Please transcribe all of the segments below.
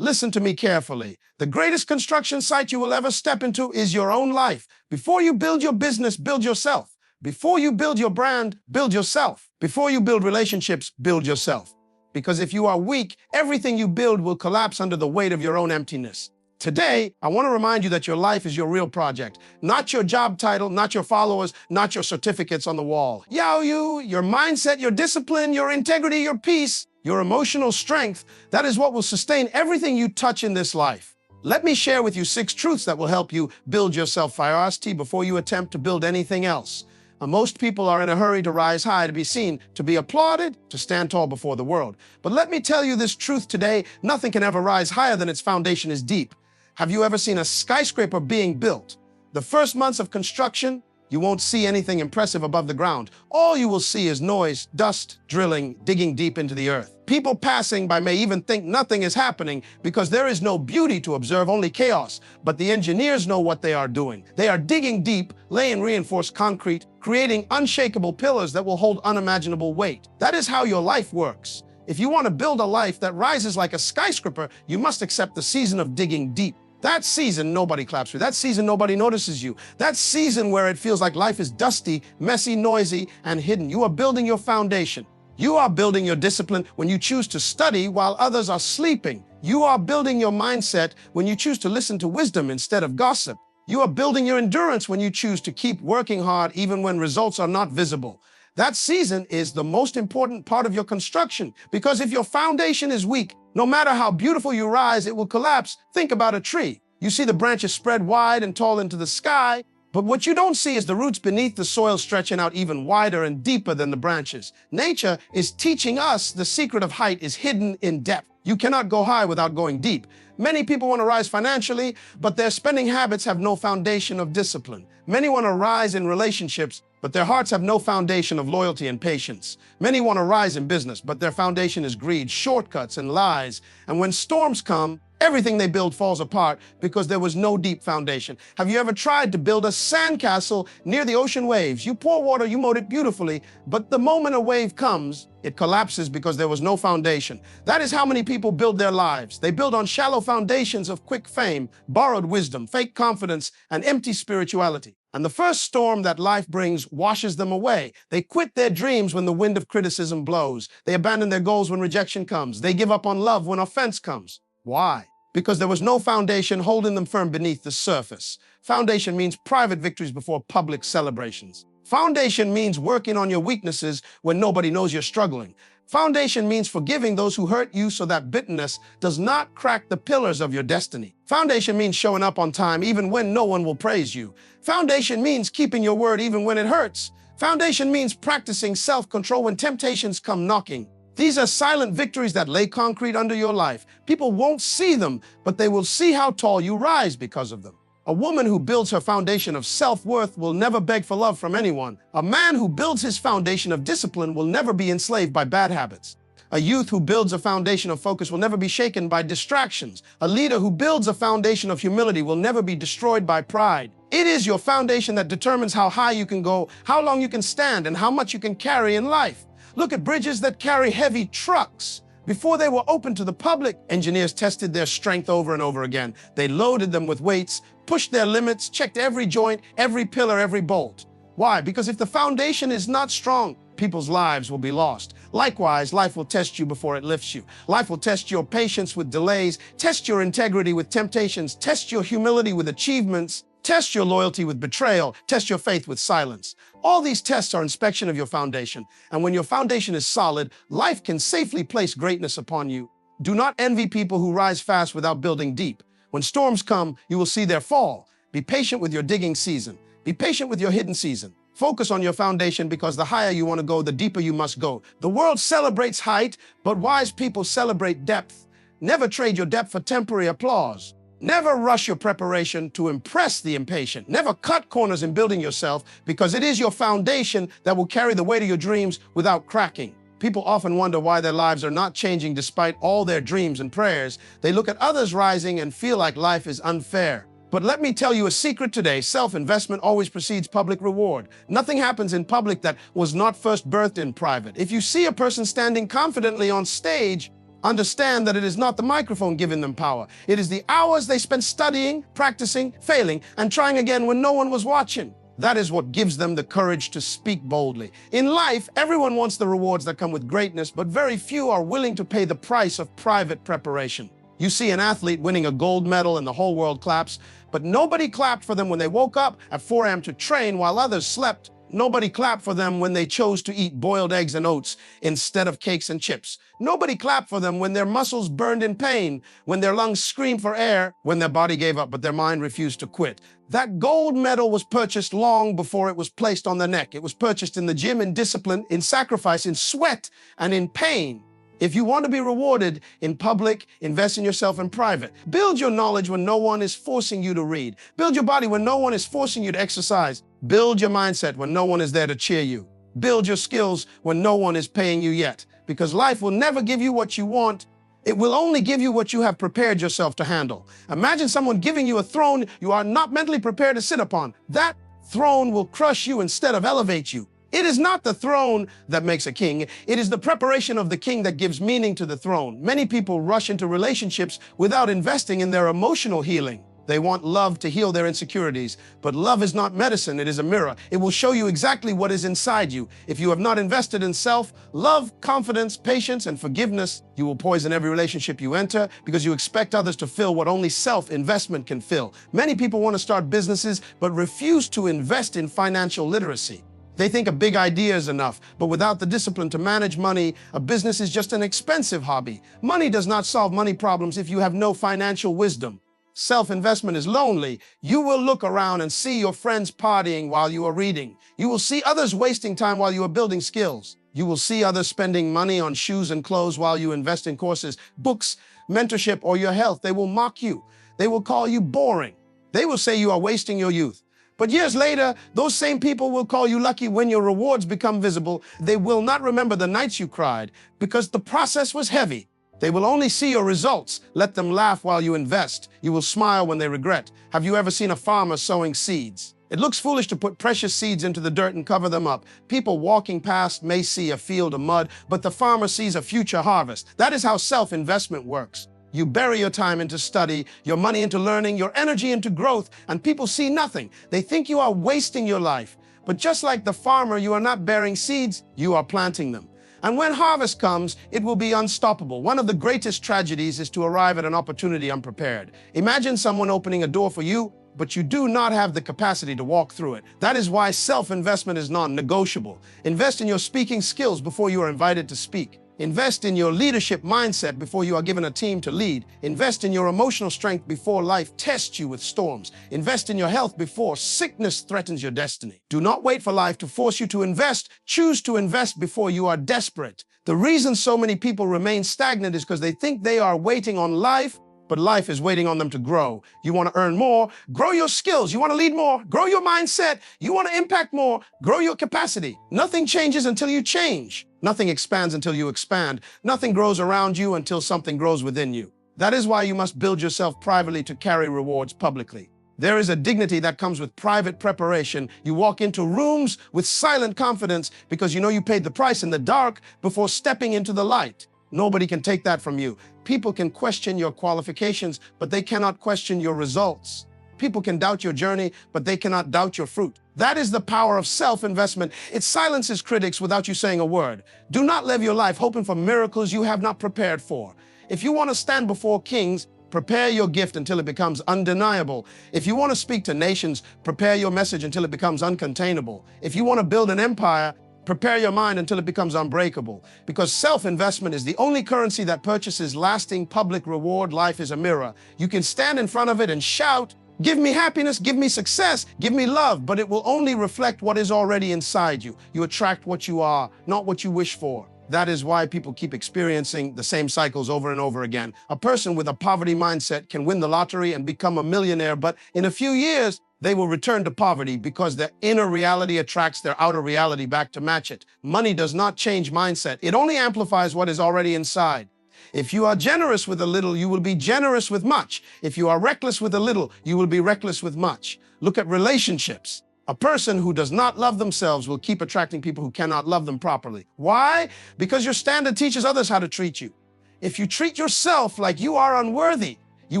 Listen to me carefully. The greatest construction site you will ever step into is your own life. Before you build your business, build yourself. Before you build your brand, build yourself. Before you build relationships, build yourself. Because if you are weak, everything you build will collapse under the weight of your own emptiness. Today, I want to remind you that your life is your real project, not your job title, not your followers, not your certificates on the wall. Your mindset, your discipline, your integrity, your peace, your emotional strength, that is what will sustain everything you touch in this life. Let me share with you 6 truths that will help you build your self-priority before you attempt to build anything else. Most people are in a hurry to rise high, to be seen, to be applauded, to stand tall before the world. But let me tell you this truth today, nothing can ever rise higher than its foundation is deep. Have you ever seen a skyscraper being built? The first months of construction, you won't see anything impressive above the ground. All you will see is noise, dust, drilling, digging deep into the earth. People passing by may even think nothing is happening because there is no beauty to observe, only chaos. But the engineers know what they are doing. They are digging deep, laying reinforced concrete, creating unshakable pillars that will hold unimaginable weight. That is how your life works. If you want to build a life that rises like a skyscraper, you must accept the season of digging deep. That season nobody claps for. That season nobody notices you. That season where it feels like life is dusty, messy, noisy, and hidden. You are building your foundation. You are building your discipline when you choose to study while others are sleeping. You are building your mindset when you choose to listen to wisdom instead of gossip. You are building your endurance when you choose to keep working hard even when results are not visible. That season is the most important part of your construction, because if your foundation is weak, no matter how beautiful you rise, it will collapse. Think about a tree. You see the branches spread wide and tall into the sky, but what you don't see is the roots beneath the soil stretching out even wider and deeper than the branches. Nature is teaching us the secret of height is hidden in depth. You cannot go high without going deep. Many people want to rise financially, but their spending habits have no foundation of discipline. Many want to rise in relationships, but their hearts have no foundation of loyalty and patience. Many want to rise in business, but their foundation is greed, shortcuts, and lies. And when storms come, everything they build falls apart because there was no deep foundation. Have you ever tried to build a sandcastle near the ocean waves? You pour water, you moat it beautifully, but the moment a wave comes, it collapses because there was no foundation. That is how many people build their lives. They build on shallow foundations of quick fame, borrowed wisdom, fake confidence, and empty spirituality. And the first storm that life brings washes them away. They quit their dreams when the wind of criticism blows. They abandon their goals when rejection comes. They give up on love when offense comes. Why? Because there was no foundation holding them firm beneath the surface. Foundation means private victories before public celebrations. Foundation means working on your weaknesses when nobody knows you're struggling. Foundation means forgiving those who hurt you so that bitterness does not crack the pillars of your destiny. Foundation means showing up on time even when no one will praise you. Foundation means keeping your word even when it hurts. Foundation means practicing self-control when temptations come knocking. These are silent victories that lay concrete under your life. People won't see them, but they will see how tall you rise because of them. A woman who builds her foundation of self-worth will never beg for love from anyone. A man who builds his foundation of discipline will never be enslaved by bad habits. A youth who builds a foundation of focus will never be shaken by distractions. A leader who builds a foundation of humility will never be destroyed by pride. It is your foundation that determines how high you can go, how long you can stand, and how much you can carry in life. Look at bridges that carry heavy trucks. Before they were open to the public, engineers tested their strength over and over again. They loaded them with weights, pushed their limits, checked every joint, every pillar, every bolt. Why? Because if the foundation is not strong, people's lives will be lost. Likewise, life will test you before it lifts you. Life will test your patience with delays, test your integrity with temptations, test your humility with achievements, test your loyalty with betrayal, test your faith with silence. All these tests are inspection of your foundation. And when your foundation is solid, life can safely place greatness upon you. Do not envy people who rise fast without building deep. When storms come, you will see their fall. Be patient with your digging season. Be patient with your hidden season. Focus on your foundation, because the higher you want to go, the deeper you must go. The world celebrates height, but wise people celebrate depth. Never trade your depth for temporary applause. Never rush your preparation to impress the impatient. Never cut corners in building yourself, because it is your foundation that will carry the weight of your dreams without cracking. People often wonder why their lives are not changing despite all their dreams and prayers. They look at others rising and feel like life is unfair. But let me tell you a secret today. Self-investment always precedes public reward. Nothing happens in public that was not first birthed in private. If you see a person standing confidently on stage, understand that it is not the microphone giving them power. It is the hours they spent studying, practicing, failing, and trying again when no one was watching. That is what gives them the courage to speak boldly. In life, everyone wants the rewards that come with greatness, but very few are willing to pay the price of private preparation. You see an athlete winning a gold medal and the whole world claps, but nobody clapped for them when they woke up at 4 a.m. to train while others slept. Nobody clapped for them when they chose to eat boiled eggs and oats instead of cakes and chips. Nobody clapped for them when their muscles burned in pain, when their lungs screamed for air, when their body gave up but their mind refused to quit. That gold medal was purchased long before it was placed on their neck. It was purchased in the gym, in discipline, in sacrifice, in sweat, and in pain. If you want to be rewarded in public, invest in yourself in private. Build your knowledge when no one is forcing you to read. Build your body when no one is forcing you to exercise. Build your mindset when no one is there to cheer you. Build your skills when no one is paying you yet. Because life will never give you what you want. It will only give you what you have prepared yourself to handle. Imagine someone giving you a throne you are not mentally prepared to sit upon. That throne will crush you instead of elevate you. It is not the throne that makes a king. It is the preparation of the king that gives meaning to the throne. Many people rush into relationships without investing in their emotional healing. They want love to heal their insecurities, but love is not medicine, it is a mirror. It will show you exactly what is inside you. If you have not invested in self, love, confidence, patience, and forgiveness, you will poison every relationship you enter because you expect others to fill what only self-investment can fill. Many people want to start businesses, but refuse to invest in financial literacy. They think a big idea is enough, but without the discipline to manage money, a business is just an expensive hobby. Money does not solve money problems if you have no financial wisdom. Self-investment is lonely. You will look around and see your friends partying while you are reading. You will see others wasting time while you are building skills. You will see others spending money on shoes and clothes while you invest in courses, books, mentorship, or your health. They will mock you. They will call you boring. They will say you are wasting your youth. But years later, those same people will call you lucky when your rewards become visible. They will not remember the nights you cried because the process was heavy. They will only see your results. Let them laugh while you invest. You will smile when they regret. Have you ever seen a farmer sowing seeds? It looks foolish to put precious seeds into the dirt and cover them up. People walking past may see a field of mud, but the farmer sees a future harvest. That is how self-investment works. You bury your time into study, your money into learning, your energy into growth, and people see nothing. They think you are wasting your life. But just like the farmer, you are not bearing seeds, you are planting them. And when harvest comes, it will be unstoppable. One of the greatest tragedies is to arrive at an opportunity unprepared. Imagine someone opening a door for you, but you do not have the capacity to walk through it. That is why self-investment is non-negotiable. Invest in your speaking skills before you are invited to speak. Invest in your leadership mindset before you are given a team to lead. Invest in your emotional strength before life tests you with storms. Invest in your health before sickness threatens your destiny. Do not wait for life to force you to invest. Choose to invest before you are desperate. The reason so many people remain stagnant is because they think they are waiting on life, but life is waiting on them to grow. You want to earn more, grow your skills. You want to lead more, grow your mindset. You want to impact more, grow your capacity. Nothing changes until you change. Nothing expands until you expand. Nothing grows around you until something grows within you. That is why you must build yourself privately to carry rewards publicly. There is a dignity that comes with private preparation. You walk into rooms with silent confidence because you know you paid the price in the dark before stepping into the light. Nobody can take that from you. People can question your qualifications, but they cannot question your results. People can doubt your journey, but they cannot doubt your fruit. That is the power of self-investment. It silences critics without you saying a word. Do not live your life hoping for miracles you have not prepared for. If you want to stand before kings, prepare your gift until it becomes undeniable. If you want to speak to nations, prepare your message until it becomes uncontainable. If you want to build an empire, prepare your mind until it becomes unbreakable. Because self-investment is the only currency that purchases lasting public reward. Life is a mirror. You can stand in front of it and shout, "Give me happiness, give me success, give me love," but it will only reflect what is already inside you. You attract what you are, not what you wish for. That is why people keep experiencing the same cycles over and over again. A person with a poverty mindset can win the lottery and become a millionaire, but in a few years, they will return to poverty because their inner reality attracts their outer reality back to match it. Money does not change mindset. It only amplifies what is already inside. If you are generous with a little, you will be generous with much. If you are reckless with a little, you will be reckless with much. Look at relationships. A person who does not love themselves will keep attracting people who cannot love them properly. Why? Because your standard teaches others how to treat you. If you treat yourself like you are unworthy, you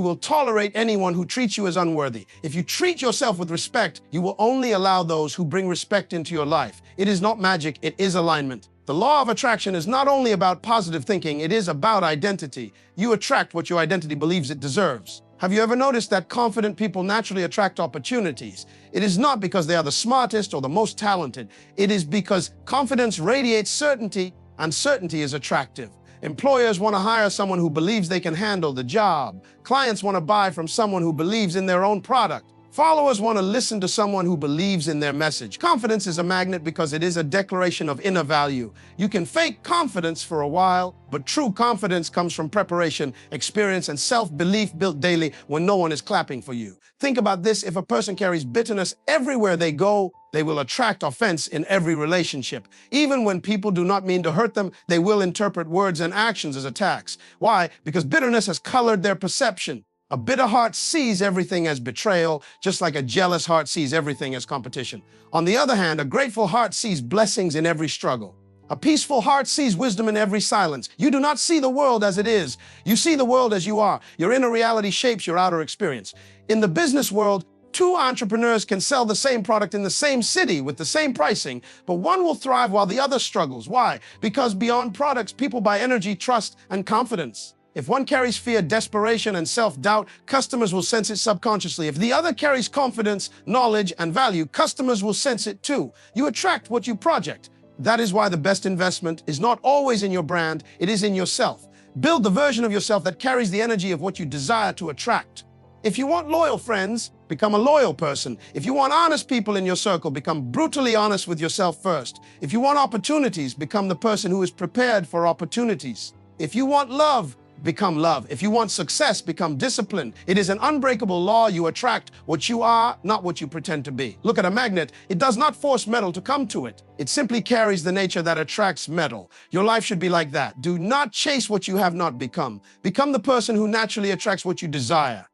will tolerate anyone who treats you as unworthy. If you treat yourself with respect, you will only allow those who bring respect into your life. It is not magic, it is alignment. The law of attraction is not only about positive thinking, it is about identity. You attract what your identity believes it deserves. Have you ever noticed that confident people naturally attract opportunities? It is not because they are the smartest or the most talented. It is because confidence radiates certainty, and certainty is attractive. Employers want to hire someone who believes they can handle the job. Clients want to buy from someone who believes in their own product. Followers want to listen to someone who believes in their message. Confidence is a magnet because it is a declaration of inner value. You can fake confidence for a while, but true confidence comes from preparation, experience, and self-belief built daily when no one is clapping for you. Think about this: if a person carries bitterness everywhere they go, they will attract offense in every relationship. Even when people do not mean to hurt them, they will interpret words and actions as attacks. Why? Because bitterness has colored their perception. A bitter heart sees everything as betrayal, just like a jealous heart sees everything as competition. On the other hand, a grateful heart sees blessings in every struggle. A peaceful heart sees wisdom in every silence. You do not see the world as it is. You see the world as you are. Your inner reality shapes your outer experience. In the business world, two entrepreneurs can sell the same product in the same city with the same pricing, but one will thrive while the other struggles. Why? Because beyond products, people buy energy, trust, and confidence. If one carries fear, desperation, and self-doubt, customers will sense it subconsciously. If the other carries confidence, knowledge, and value, customers will sense it too. You attract what you project. That is why the best investment is not always in your brand, it is in yourself. Build the version of yourself that carries the energy of what you desire to attract. If you want loyal friends, become a loyal person. If you want honest people in your circle, become brutally honest with yourself first. If you want opportunities, become the person who is prepared for opportunities. If you want love, become love. If you want success, become disciplined. It is an unbreakable law. You attract what you are, not what you pretend to be. Look at a magnet. It does not force metal to come to it. It simply carries the nature that attracts metal. Your life should be like that. Do not chase what you have not become. Become the person who naturally attracts what you desire.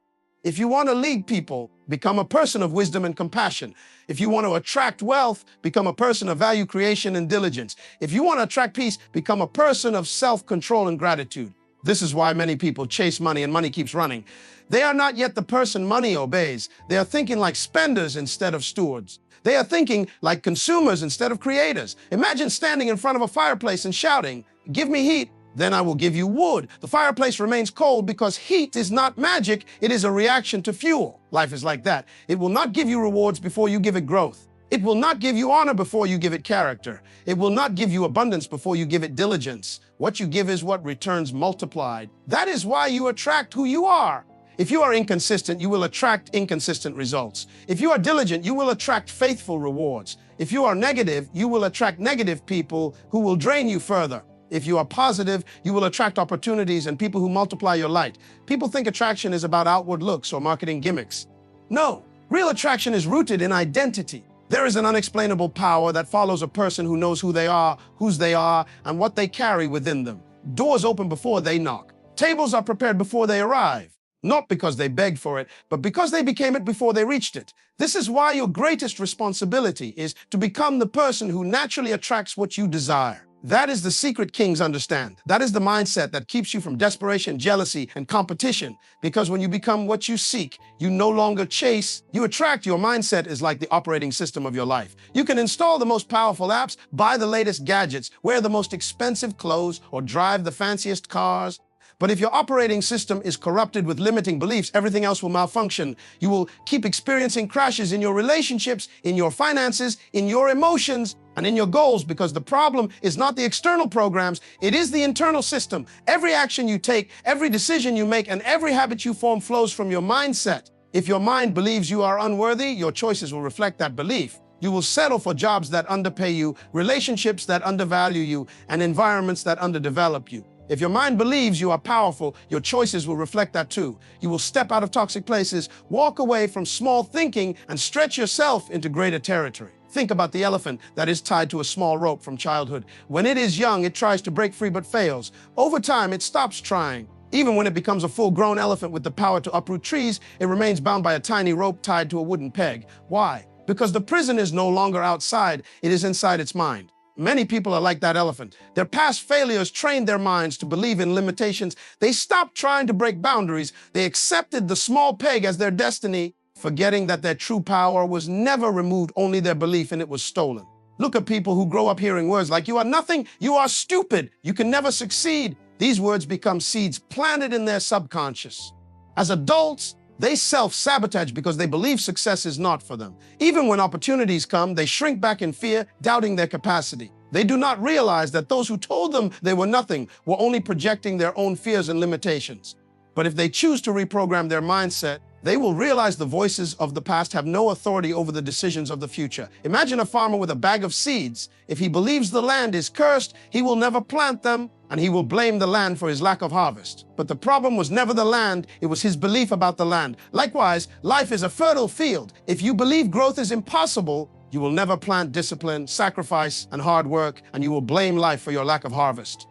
If you want to lead people, become a person of wisdom and compassion. If you want to attract wealth, become a person of value creation and diligence. If you want to attract peace, become a person of self-control and gratitude. This is why many people chase money and money keeps running. They are not yet the person money obeys. They are thinking like spenders instead of stewards. They are thinking like consumers instead of creators. Imagine standing in front of a fireplace and shouting, "Give me heat, then I will give you wood." The fireplace remains cold because heat is not magic, it is a reaction to fuel. Life is like that. It will not give you rewards before you give it growth. It will not give you honor before you give it character. It will not give you abundance before you give it diligence. What you give is what returns multiplied. That is why you attract who you are. If you are inconsistent, you will attract inconsistent results. If you are diligent, you will attract faithful rewards. If you are negative, you will attract negative people who will drain you further. If you are positive, you will attract opportunities and people who multiply your light. People think attraction is about outward looks or marketing gimmicks. No, real attraction is rooted in identity. There is an unexplainable power that follows a person who knows who they are, whose they are, and what they carry within them. Doors open before they knock. Tables are prepared before they arrive. Not because they begged for it, but because they became it before they reached it. This is why your greatest responsibility is to become the person who naturally attracts what you desire. That is the secret kings understand. That is the mindset that keeps you from desperation, jealousy, and competition. Because when you become what you seek, you no longer chase, you attract. Your mindset is like the operating system of your life. You can install the most powerful apps, buy the latest gadgets, wear the most expensive clothes, or drive the fanciest cars. But if your operating system is corrupted with limiting beliefs, everything else will malfunction. You will keep experiencing crashes in your relationships, in your finances, in your emotions, and in your goals, because the problem is not the external programs, it is the internal system. Every action you take, every decision you make, and every habit you form flows from your mindset. If your mind believes you are unworthy, your choices will reflect that belief. You will settle for jobs that underpay you, relationships that undervalue you, and environments that underdevelop you. If your mind believes you are powerful, your choices will reflect that too. You will step out of toxic places, walk away from small thinking, and stretch yourself into greater territory. Think about the elephant that is tied to a small rope from childhood. When it is young, it tries to break free but fails. Over time, it stops trying. Even when it becomes a full-grown elephant with the power to uproot trees, it remains bound by a tiny rope tied to a wooden peg. Why? Because the prison is no longer outside, it is inside its mind. Many people are like that elephant. Their past failures trained their minds to believe in limitations. They stopped trying to break boundaries. They accepted the small peg as their destiny, forgetting that their true power was never removed, only their belief in it was stolen. Look at people who grow up hearing words like, "You are nothing, you are stupid, you can never succeed." These words become seeds planted in their subconscious. As adults, they self-sabotage because they believe success is not for them. Even when opportunities come, they shrink back in fear, doubting their capacity. They do not realize that those who told them they were nothing were only projecting their own fears and limitations. But if they choose to reprogram their mindset, they will realize the voices of the past have no authority over the decisions of the future. Imagine a farmer with a bag of seeds. If he believes the land is cursed, he will never plant them, and he will blame the land for his lack of harvest. But the problem was never the land, it was his belief about the land. Likewise, life is a fertile field. If you believe growth is impossible, you will never plant discipline, sacrifice, and hard work, and you will blame life for your lack of harvest.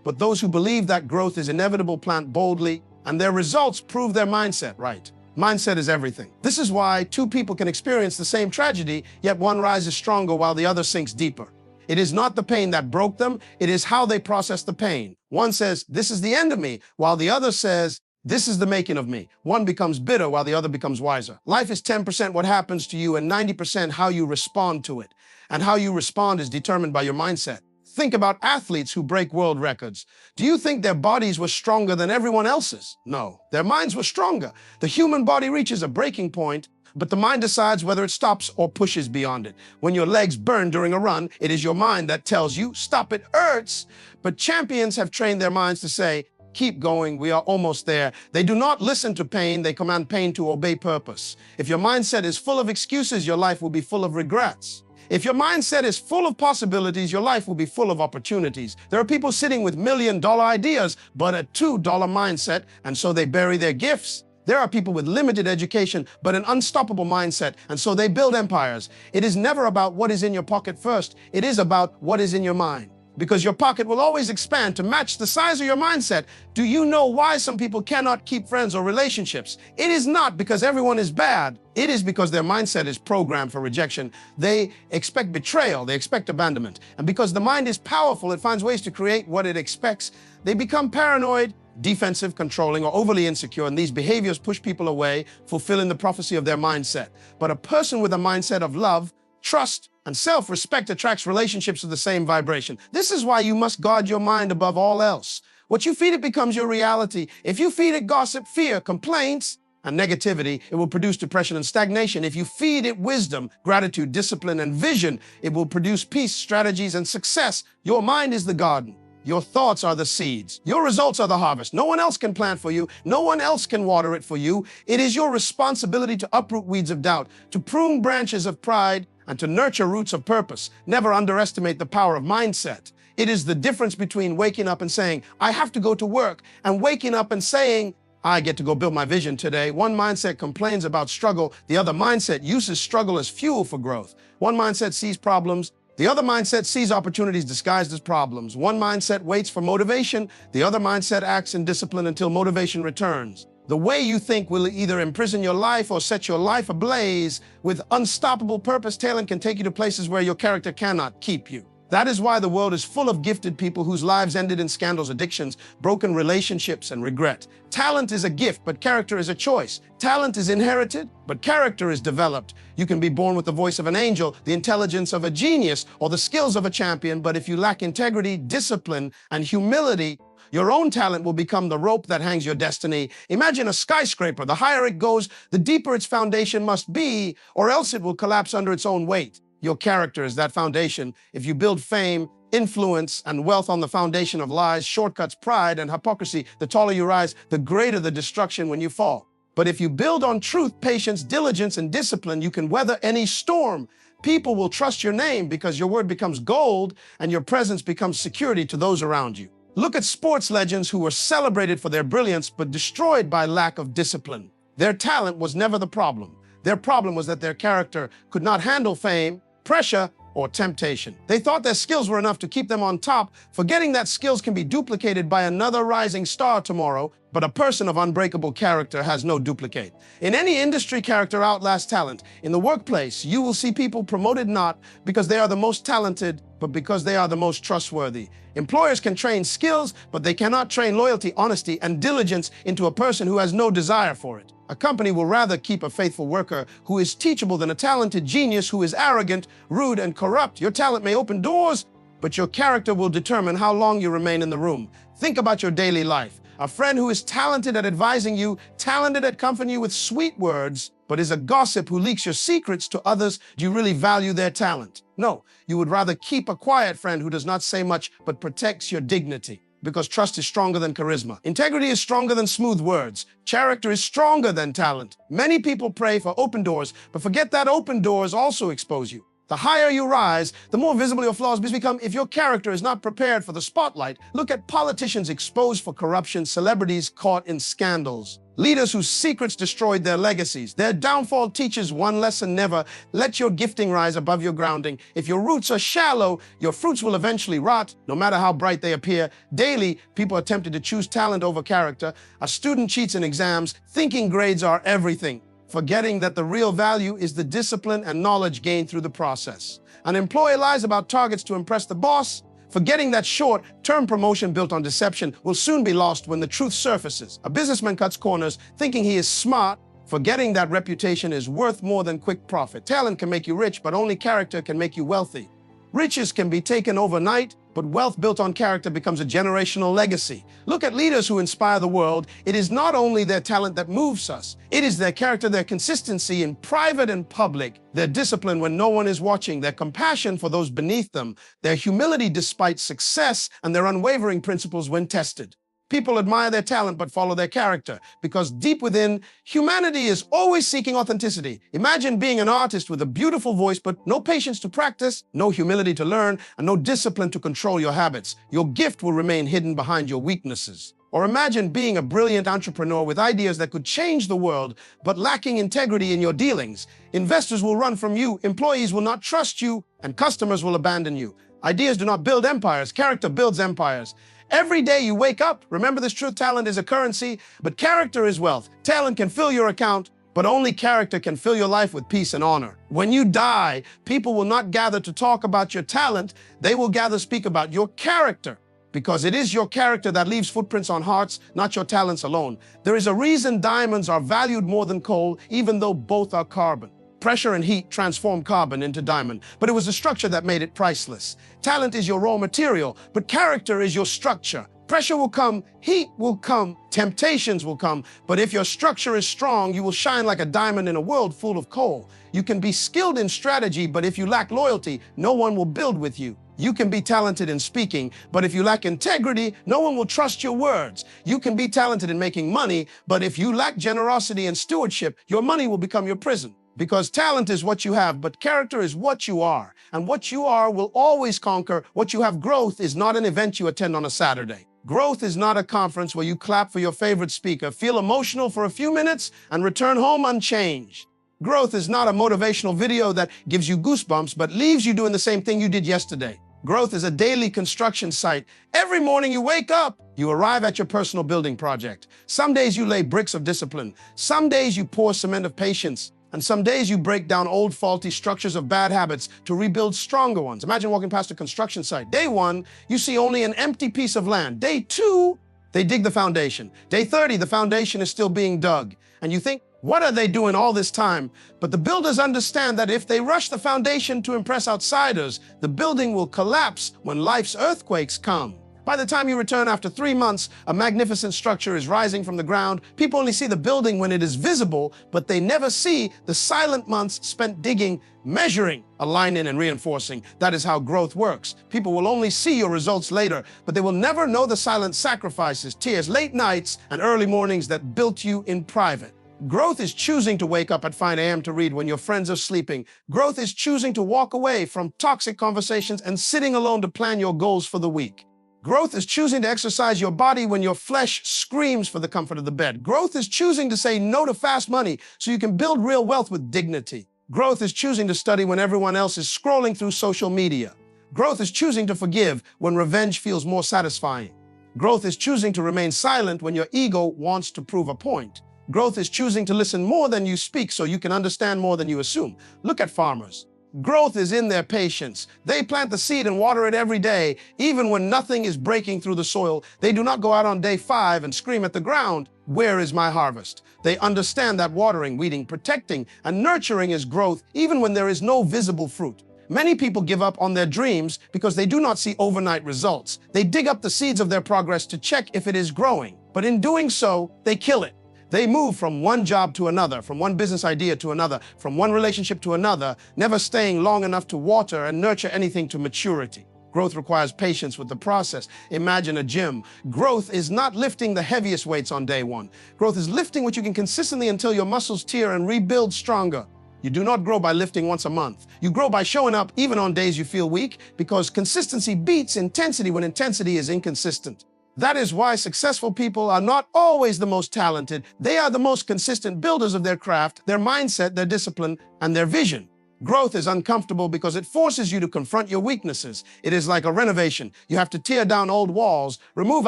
But those who believe that growth is inevitable plant boldly, and their results prove their mindset right. Mindset is everything. This is why two people can experience the same tragedy, yet one rises stronger while the other sinks deeper. It is not the pain that broke them, it is how they process the pain. One says, "This is the end of me," while the other says, "This is the making of me." One becomes bitter while the other becomes wiser. Life is 10% what happens to you and 90% how you respond to it. And how you respond is determined by your mindset. Think about athletes who break world records. Do you think their bodies were stronger than everyone else's? No, their minds were stronger. The human body reaches a breaking point, but the mind decides whether it stops or pushes beyond it. When your legs burn during a run, it is your mind that tells you, "Stop, it hurts." But champions have trained their minds to say, "Keep going, we are almost there." They do not listen to pain, they command pain to obey purpose. If your mindset is full of excuses, your life will be full of regrets. If your mindset is full of possibilities, your life will be full of opportunities. There are people sitting with $1,000,000 ideas, but a $2 mindset, and so they bury their gifts. There are people with limited education, but an unstoppable mindset, and so they build empires. It is never about what is in your pocket first. It is about what is in your mind. Because your pocket will always expand to match the size of your mindset. Do you know why some people cannot keep friends or relationships? It is not because everyone is bad. It is because their mindset is programmed for rejection. They expect betrayal, they expect abandonment. And because the mind is powerful, it finds ways to create what it expects. They become paranoid, defensive, controlling, or overly insecure, and these behaviors push people away, fulfilling the prophecy of their mindset. But a person with a mindset of love, trust, and self-respect attracts relationships of the same vibration. This is why you must guard your mind above all else. What you feed it becomes your reality. If you feed it gossip, fear, complaints, and negativity, it will produce depression and stagnation. If you feed it wisdom, gratitude, discipline, and vision, it will produce peace, strategies, and success. Your mind is the garden. Your thoughts are the seeds. Your results are the harvest. No one else can plant for you. No one else can water it for you. It is your responsibility to uproot weeds of doubt, to prune branches of pride, and to nurture roots of purpose. Never underestimate the power of mindset. It is the difference between waking up and saying, "I have to go to work," and waking up and saying, "I get to go build my vision today." One mindset complains about struggle. The other mindset uses struggle as fuel for growth. One mindset sees problems. The other mindset sees opportunities disguised as problems. One mindset waits for motivation. The other mindset acts in discipline until motivation returns. The way you think will either imprison your life or set your life ablaze. With unstoppable purpose, talent can take you to places where your character cannot keep you. That is why the world is full of gifted people whose lives ended in scandals, addictions, broken relationships, and regret. Talent is a gift, but character is a choice. Talent is inherited, but character is developed. You can be born with the voice of an angel, the intelligence of a genius, or the skills of a champion, but if you lack integrity, discipline, and humility, your own talent will become the rope that hangs your destiny. Imagine a skyscraper. The higher it goes, the deeper its foundation must be, or else it will collapse under its own weight. Your character is that foundation. If you build fame, influence, and wealth on the foundation of lies, shortcuts, pride, and hypocrisy, the taller you rise, the greater the destruction when you fall. But if you build on truth, patience, diligence, and discipline, you can weather any storm. People will trust your name because your word becomes gold and your presence becomes security to those around you. Look at sports legends who were celebrated for their brilliance but destroyed by lack of discipline. Their talent was never the problem. Their problem was that their character could not handle fame, pressure, or temptation. They thought their skills were enough to keep them on top, forgetting that skills can be duplicated by another rising star tomorrow, but a person of unbreakable character has no duplicate. In any industry, character outlasts talent. In the workplace, you will see people promoted not because they are the most talented, but because they are the most trustworthy. Employers can train skills, but they cannot train loyalty, honesty, and diligence into a person who has no desire for it. A company will rather keep a faithful worker who is teachable than a talented genius who is arrogant, rude, and corrupt. Your talent may open doors, but your character will determine how long you remain in the room. Think about your daily life. A friend who is talented at advising you, talented at comforting you with sweet words, but is a gossip who leaks your secrets to others. Do you really value their talent? No, you would rather keep a quiet friend who does not say much but protects your dignity. Because trust is stronger than charisma. Integrity is stronger than smooth words. Character is stronger than talent. Many people pray for open doors, but forget that open doors also expose you. The higher you rise, the more visible your flaws become. If your character is not prepared for the spotlight, look at politicians exposed for corruption, celebrities caught in scandals, leaders whose secrets destroyed their legacies. Their downfall teaches one lesson: never let your gifting rise above your grounding. If your roots are shallow, your fruits will eventually rot, no matter how bright they appear. Daily, people are tempted to choose talent over character. A student cheats in exams, thinking grades are everything, forgetting that the real value is the discipline and knowledge gained through the process. An employee lies about targets to impress the boss, forgetting that short-term promotion built on deception will soon be lost when the truth surfaces. A businessman cuts corners, thinking he is smart, forgetting that reputation is worth more than quick profit. Talent can make you rich, but only character can make you wealthy. Riches can be taken overnight, but wealth built on character becomes a generational legacy. Look at leaders who inspire the world. It is not only their talent that moves us. It is their character, their consistency in private and public, their discipline when no one is watching, their compassion for those beneath them, their humility despite success, and their unwavering principles when tested. People admire their talent but follow their character, because deep within, humanity is always seeking authenticity. Imagine being an artist with a beautiful voice but no patience to practice, no humility to learn, and no discipline to control your habits. Your gift will remain hidden behind your weaknesses. Or imagine being a brilliant entrepreneur with ideas that could change the world, but lacking integrity in your dealings. Investors will run from you, employees will not trust you, and customers will abandon you. Ideas do not build empires, character builds empires. Every day you wake up, remember this truth: talent is a currency, but character is wealth. Talent can fill your account, but only character can fill your life with peace and honor. When you die, people will not gather to talk about your talent, they will gather to speak about your character. Because it is your character that leaves footprints on hearts, not your talents alone. There is a reason diamonds are valued more than coal, even though both are carbon. Pressure and heat transformed carbon into diamond, but it was the structure that made it priceless. Talent is your raw material, but character is your structure. Pressure will come, heat will come, temptations will come, but if your structure is strong, you will shine like a diamond in a world full of coal. You can be skilled in strategy, but if you lack loyalty, no one will build with you. You can be talented in speaking, but if you lack integrity, no one will trust your words. You can be talented in making money, but if you lack generosity and stewardship, your money will become your prison. Because talent is what you have, but character is what you are. And what you are will always conquer what you have. Growth is not an event you attend on a Saturday. Growth is not a conference where you clap for your favorite speaker, feel emotional for a few minutes, and return home unchanged. Growth is not a motivational video that gives you goosebumps, but leaves you doing the same thing you did yesterday. Growth is a daily construction site. Every morning you wake up, you arrive at your personal building project. Some days you lay bricks of discipline. Some days you pour cement of patience. And some days you break down old faulty structures of bad habits to rebuild stronger ones. Imagine walking past a construction site. Day 1, you see only an empty piece of land. Day 2, they dig the foundation. Day 30, the foundation is still being dug. And you think, what are they doing all this time? But the builders understand that if they rush the foundation to impress outsiders, the building will collapse when life's earthquakes come. By the time you return after 3 months, a magnificent structure is rising from the ground. People only see the building when it is visible, but they never see the silent months spent digging, measuring, aligning, and reinforcing. That is how growth works. People will only see your results later, but they will never know the silent sacrifices, tears, late nights, and early mornings that built you in private. Growth is choosing to wake up at 5 a.m. to read when your friends are sleeping. Growth is choosing to walk away from toxic conversations and sitting alone to plan your goals for the week. Growth is choosing to exercise your body when your flesh screams for the comfort of the bed. Growth is choosing to say no to fast money so you can build real wealth with dignity. Growth is choosing to study when everyone else is scrolling through social media. Growth is choosing to forgive when revenge feels more satisfying. Growth is choosing to remain silent when your ego wants to prove a point. Growth is choosing to listen more than you speak so you can understand more than you assume. Look at farmers. Growth is in their patience. They plant the seed and water it every day, even when nothing is breaking through the soil. They do not go out on day 5 and scream at the ground, "Where is my harvest?" They understand that watering, weeding, protecting, and nurturing is growth, even when there is no visible fruit. Many people give up on their dreams because they do not see overnight results. They dig up the seeds of their progress to check if it is growing, but in doing so, they kill it. They move from one job to another, from one business idea to another, from one relationship to another, never staying long enough to water and nurture anything to maturity. Growth requires patience with the process. Imagine a gym. Growth is not lifting the heaviest weights on day 1. Growth is lifting what you can consistently until your muscles tear and rebuild stronger. You do not grow by lifting once a month. You grow by showing up even on days you feel weak, because consistency beats intensity when intensity is inconsistent. That is why successful people are not always the most talented. They are the most consistent builders of their craft, their mindset, their discipline, and their vision. Growth is uncomfortable because it forces you to confront your weaknesses. It is like a renovation. You have to tear down old walls, remove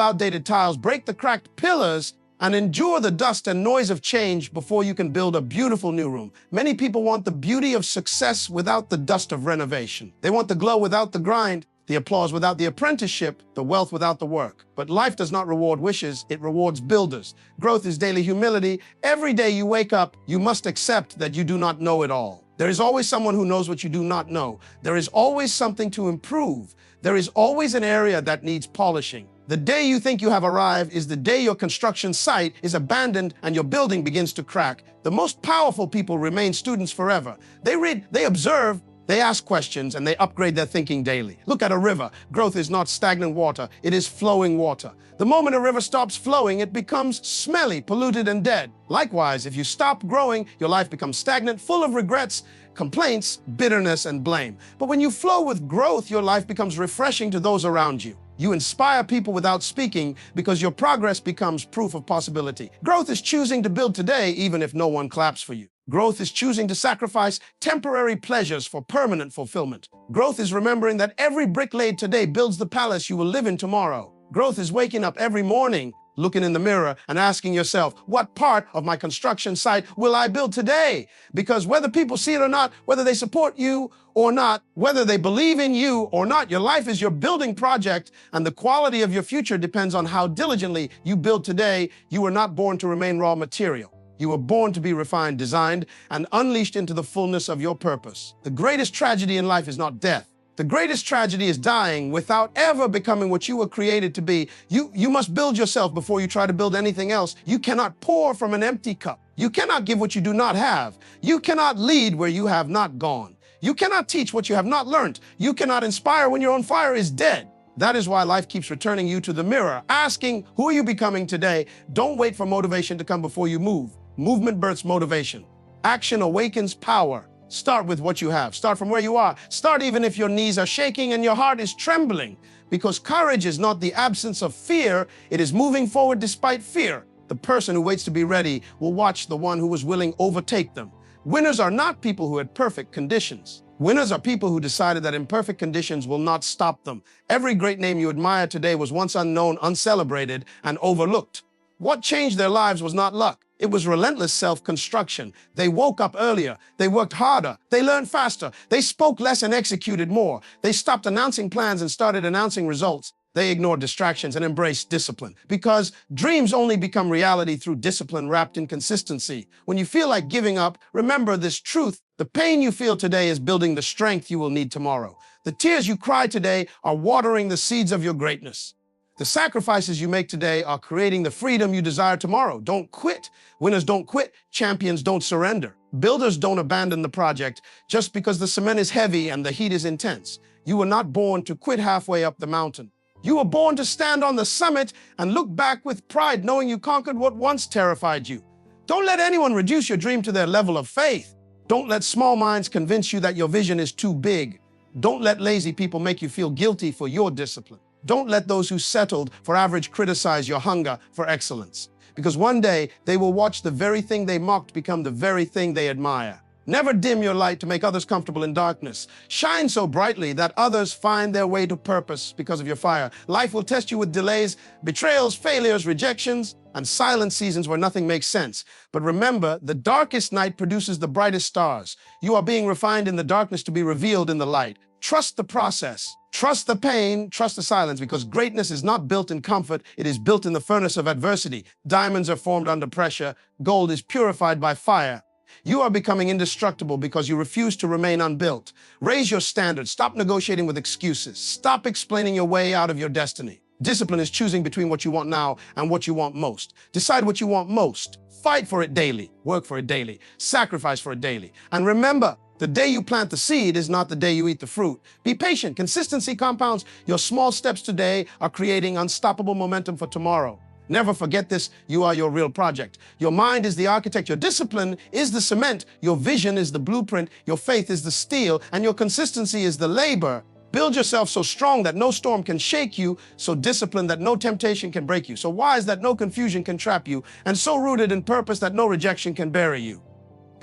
outdated tiles, break the cracked pillars, and endure the dust and noise of change before you can build a beautiful new room. Many people want the beauty of success without the dust of renovation. They want the glow without the grind, the applause without the apprenticeship, the wealth without the work. But life does not reward wishes, it rewards builders. Growth is daily humility. Every day you wake up, you must accept that you do not know it all. There is always someone who knows what you do not know. There is always something to improve. There is always an area that needs polishing. The day you think you have arrived is the day your construction site is abandoned and your building begins to crack. The most powerful people remain students forever. They read, they observe, they ask questions, and they upgrade their thinking daily. Look at a river. Growth is not stagnant water, it is flowing water. The moment a river stops flowing, it becomes smelly, polluted, and dead. Likewise, if you stop growing, your life becomes stagnant, full of regrets, complaints, bitterness, and blame. But when you flow with growth, your life becomes refreshing to those around you. You inspire people without speaking because your progress becomes proof of possibility. Growth is choosing to build today even if no one claps for you. Growth is choosing to sacrifice temporary pleasures for permanent fulfillment. Growth is remembering that every brick laid today builds the palace you will live in tomorrow. Growth is waking up every morning, looking in the mirror and asking yourself, what part of my construction site will I build today? Because whether people see it or not, whether they support you or not, whether they believe in you or not, your life is your building project, and the quality of your future depends on how diligently you build today. You were not born to remain raw material. You were born to be refined, designed, and unleashed into the fullness of your purpose. The greatest tragedy in life is not death. The greatest tragedy is dying without ever becoming what you were created to be. You must build yourself before you try to build anything else. You cannot pour from an empty cup. You cannot give what you do not have. You cannot lead where you have not gone. You cannot teach what you have not learned. You cannot inspire when your own fire is dead. That is why life keeps returning you to the mirror, asking, who are you becoming today? Don't wait for motivation to come before you move. Movement births motivation. Action awakens power. Start with what you have. Start from where you are. Start even if your knees are shaking and your heart is trembling, because courage is not the absence of fear. It is moving forward despite fear. The person who waits to be ready will watch the one who was willing overtake them. Winners are not people who had perfect conditions. Winners are people who decided that imperfect conditions will not stop them. Every great name you admire today was once unknown, uncelebrated, and overlooked. What changed their lives was not luck. It was relentless self-construction. They woke up earlier. They worked harder. They learned faster. They spoke less and executed more. They stopped announcing plans and started announcing results. They ignored distractions and embraced discipline, because dreams only become reality through discipline wrapped in consistency. When you feel like giving up, remember this truth. The pain you feel today is building the strength you will need tomorrow. The tears you cry today are watering the seeds of your greatness. The sacrifices you make today are creating the freedom you desire tomorrow. Don't quit. Winners don't quit. Champions don't surrender. Builders don't abandon the project just because the cement is heavy and the heat is intense. You were not born to quit halfway up the mountain. You were born to stand on the summit and look back with pride, knowing you conquered what once terrified you. Don't let anyone reduce your dream to their level of faith. Don't let small minds convince you that your vision is too big. Don't let lazy people make you feel guilty for your discipline. Don't let those who settled for average criticize your hunger for excellence, because one day they will watch the very thing they mocked become the very thing they admire. Never dim your light to make others comfortable in darkness. Shine so brightly that others find their way to purpose because of your fire. Life will test you with delays, betrayals, failures, rejections, and silent seasons where nothing makes sense. But remember, the darkest night produces the brightest stars. You are being refined in the darkness to be revealed in the light. Trust the process. Trust the pain, trust the silence, because greatness is not built in comfort, it is built in the furnace of adversity. Diamonds are formed under pressure, gold is purified by fire. You are becoming indestructible because you refuse to remain unbuilt. Raise your standards, stop negotiating with excuses, stop explaining your way out of your destiny. Discipline is choosing between what you want now and what you want most. Decide what you want most. Fight for it daily, work for it daily, sacrifice for it daily. And remember, the day you plant the seed is not the day you eat the fruit. Be patient. Consistency compounds. Your small steps today are creating unstoppable momentum for tomorrow. Never forget this. You are your real project. Your mind is the architect. Your discipline is the cement. Your vision is the blueprint. Your faith is the steel. And your consistency is the labor. Build yourself so strong that no storm can shake you, so disciplined that no temptation can break you, so wise that no confusion can trap you, and so rooted in purpose that no rejection can bury you.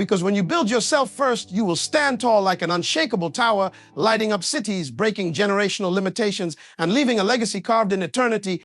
Because when you build yourself first, you will stand tall like an unshakable tower, lighting up cities, breaking generational limitations, and leaving a legacy carved in eternity.